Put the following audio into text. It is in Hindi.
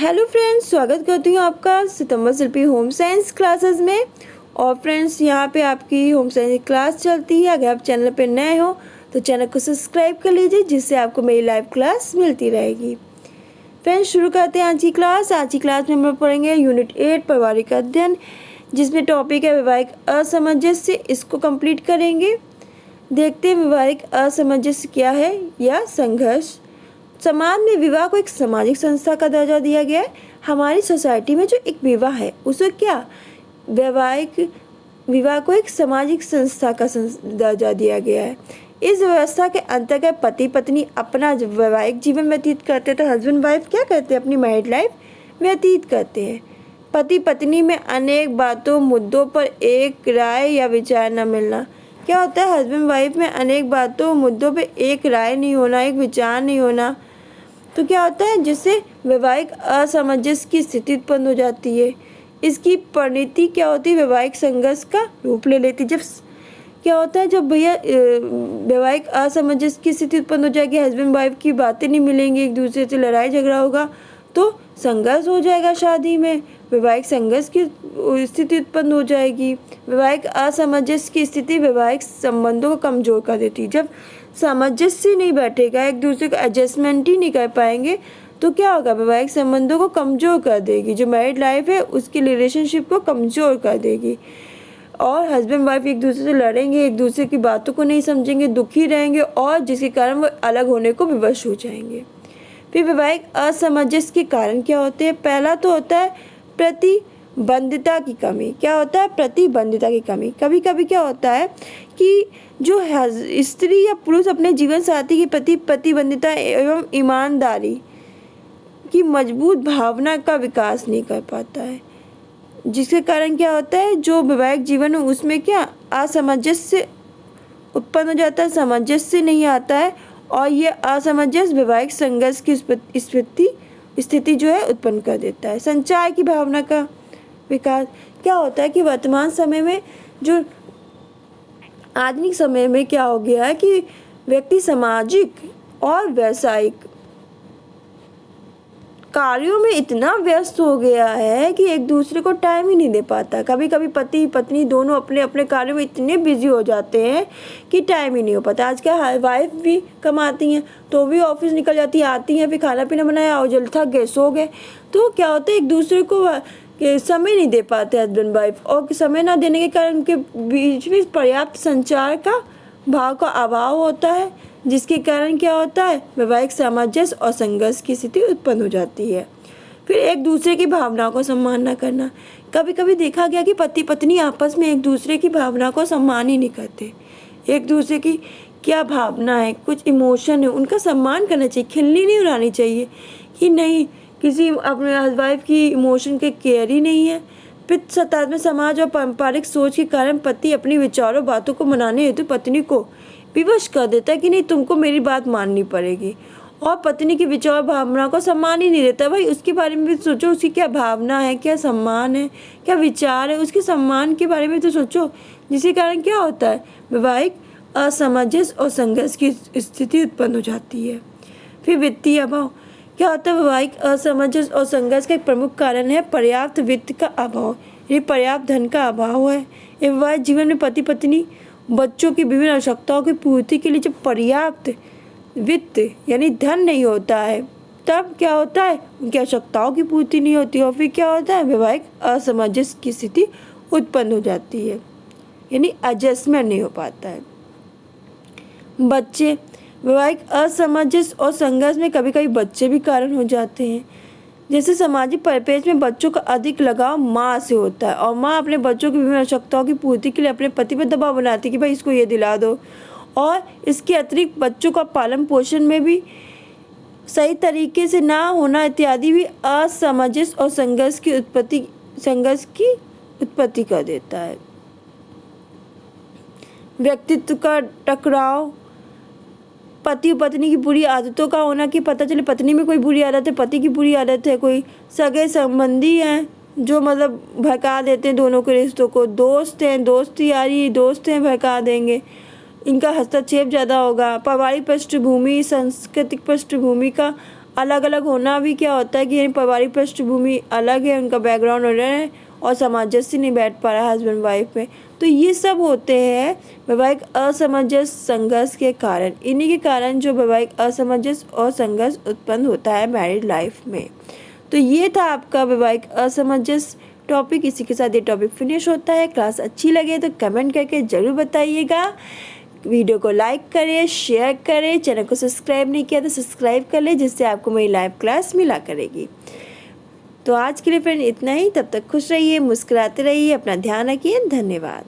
हेलो फ्रेंड्स, स्वागत करती हूँ आपका सितंबर शिल्पी होम साइंस क्लासेस में। और फ्रेंड्स, यहाँ पे आपकी होम साइंस क्लास चलती है। अगर आप चैनल पे नए हो तो चैनल को सब्सक्राइब कर लीजिए, जिससे आपको मेरी लाइव क्लास मिलती रहेगी। फ्रेंड्स, शुरू करते हैं आज की क्लास। आज की क्लास में हम लोग पढ़ेंगे यूनिट 8 पारिवारिक अध्ययन, जिसमें टॉपिक है वैवाहिक असमंजस्य। इसको कंप्लीट करेंगे। देखते हैं वैवाहिक असमंजस्य क्या है या संघर्ष। समाज में विवाह को एक सामाजिक संस्था का दर्जा दिया गया है। हमारी सोसाइटी में जो एक विवाह है उसे क्या, वैवाहिक विवाह को एक सामाजिक संस्था का दर्जा दिया गया है। इस व्यवस्था के अंतर्गत पति पत्नी अपना वैवाहिक जीवन व्यतीत करते हैं। तो हस्बैंड वाइफ क्या करते हैं, अपनी मैरिड लाइफ व्यतीत करते हैं। पति पत्नी में अनेक बातों मुद्दों पर एक राय या विचार न मिलना। क्या होता है, हस्बैंड वाइफ में अनेक बातों मुद्दों पे एक राय नहीं होना, एक विचार नहीं होना, तो क्या होता है, जिससे वैवाहिक असमंजस की स्थिति उत्पन्न हो जाती है। इसकी परिणति क्या होती है, वैवाहिक संघर्ष का रूप ले लेती है। जब क्या होता है, जब भैया वैवाहिक असमंजस की स्थिति उत्पन्न हो जाएगी, हस्बैंड वाइफ की बातें नहीं मिलेंगी, एक दूसरे से लड़ाई झगड़ा होगा, तो संघर्ष हो जाएगा शादी में, वैवाहिक संघर्ष की स्थिति उत्पन्न हो जाएगी। वैवाहिक असमंजस की स्थिति वैवाहिक संबंधों को कमजोर कर देती है। जब सामंजस्य नहीं बैठेगा, एक दूसरे को एडजस्टमेंट ही नहीं कर पाएंगे, तो क्या होगा, वैवाहिक संबंधों को कमज़ोर कर देगी। जो मैरिड लाइफ है उसकी रिलेशनशिप को कमज़ोर कर देगी। और हस्बैंड वाइफ एक दूसरे से लड़ेंगे, एक दूसरे की बातों को नहीं समझेंगे, दुखी रहेंगे, और जिसके कारण वो अलग होने को विवश हो जाएंगे। फिर वैवाहिक असमंजस के कारण क्या होते हैं। पहला तो होता है प्रतिबद्धता की कमी। क्या होता है, प्रतिबद्धता की कमी। कभी कभी क्या होता है कि जो स्त्री या पुरुष अपने जीवन साथी के प्रति प्रतिबद्धता एवं ईमानदारी की मजबूत भावना का विकास नहीं कर पाता है, जिसके कारण क्या होता है, जो वैवाहिक जीवन है उसमें क्या असमंजस्य उत्पन्न हो जाता है, सामंजस्य नहीं आता है, और ये असमंजस वैवाहिक संघर्ष की स्थिति जो है उत्पन्न कर देता है। संचार की भावना का विकास। क्या होता है कि वर्तमान समय में, जो आधुनिक समय में क्या हो गया है कि व्यक्ति सामाजिक और व्यावसायिक कार्यों में इतना व्यस्त हो गया है कि एक दूसरे को टाइम ही नहीं दे पाता। कभी कभी पति पत्नी दोनों अपने अपने कार्यों में इतने बिजी हो जाते हैं कि टाइम ही नहीं हो पाता। आज क्या वाइफ भी कमाती हैं तो भी ऑफिस निकल जाती है, आती हैं, फिर खाना पीना बनाया और जल्द थक गए, सो गए। तो क्या होता है, एक दूसरे को समय नहीं दे पाते हस्बैंड वाइफ, और समय ना देने के कारण उनके बीच में पर्याप्त संचार का भाव का अभाव होता है, जिसके कारण क्या होता है, वैवाहिक सामंजस्य और संघर्ष की स्थिति उत्पन्न हो जाती है। फिर एक दूसरे की भावनाओं को सम्मान न करना। कभी कभी देखा गया कि पति पत्नी आपस में एक दूसरे की भावना को सम्मान ही नहीं करते। एक दूसरे की क्या भावना है, कुछ इमोशन है, उनका सम्मान करना चाहिए, खिल्ली नहीं उड़ानी चाहिए कि नहीं, किसी अपने वाइफ की इमोशन के केयर ही नहीं है। फिर सतात्मक समाज और पारंपरिक सोच के कारण पति अपनी विचारों बातों को मनाने हेतु पत्नी को विवश कर देता है कि नहीं, तुमको मेरी बात माननी पड़ेगी, और पत्नी की विचार भावना को सम्मान ही नहीं देता। भाई उसके बारे में भी सोचो, उसकी क्या भावना है, क्या सम्मान है, क्या विचार है, उसके सम्मान के बारे में तो सोचो। जिसके कारण क्या होता है, वैवाहिक असमंजस और संघर्ष की स्थिति उत्पन्न हो जाती है। फिर वित्तीय अभाव। क्या होता है, वैवाहिक असमंजस और संघर्ष का एक प्रमुख कारण है पर्याप्त वित्त का अभाव। ये पर्याप्त धन का अभाव है। वैवाहिक जीवन में पति पत्नी बच्चों की विभिन्न आवश्यकताओं की पूर्ति के लिए जब पर्याप्त वित्त यानी धन नहीं होता है, तब क्या होता है, उनकी आवश्यकताओं की पूर्ति नहीं होती, और फिर क्या होता है, वैवाहिक असमंजस की स्थिति उत्पन्न हो जाती है, यानी एडजस्टमेंट नहीं हो पाता है। बच्चे। वैवाहिक असमंजस और संघर्ष में कभी कभी बच्चे भी कारण हो जाते हैं। जैसे सामाजिक परिपेक्ष में बच्चों का अधिक लगाव माँ से होता है, और माँ अपने बच्चों की विभिन्न आवश्यकताओं की पूर्ति के लिए अपने पति पर दबाव बनाती है कि भाई इसको ये दिला दो, और इसके अतिरिक्त बच्चों का पालन पोषण में भी सही तरीके से ना होना इत्यादि भी असमंजस और संघर्ष की उत्पत्ति कर देता है। व्यक्तित्व का टकराव। पति पत्नी की बुरी आदतों का होना, कि पता चले पत्नी में कोई बुरी आदत है, पति की बुरी आदत है, कोई सगे संबंधी हैं जो मतलब भड़का देते हैं दोनों के रिश्तों को, दोस्त हैं, दोस्त यारी दोस्त हैं, भड़का देंगे, इनका हस्तक्षेप ज़्यादा होगा। पारिवारिक पृष्ठभूमि, सांस्कृतिक पृष्ठभूमि का अलग अलग होना भी क्या होता है कि पारिवारिक पृष्ठभूमि अलग है, उनका बैकग्राउंड हो रहा है और सामंजस्य नहीं बैठ पा रहा है हस्बैंड वाइफ में, तो ये सब होते हैं वैवाहिक असमंजस संघर्ष के कारण। इन्हीं के कारण जो वैवाहिक असमंजस और संघर्ष उत्पन्न होता है मैरिड लाइफ में। तो ये था आपका वैवाहिक असमंजस टॉपिक। इसी के साथ ये टॉपिक फिनिश होता है। क्लास अच्छी लगे तो कमेंट करके ज़रूर बताइएगा। वीडियो को लाइक करें, शेयर करें, चैनल को सब्सक्राइब नहीं किया तो सब्सक्राइब कर लें, जिससे आपको मेरी लाइव क्लास मिला करेगी। तो आज के लिए फ्रेंड इतना ही। तब तक खुश रहिए, मुस्कुराते रहिए, अपना ध्यान रखिए। धन्यवाद।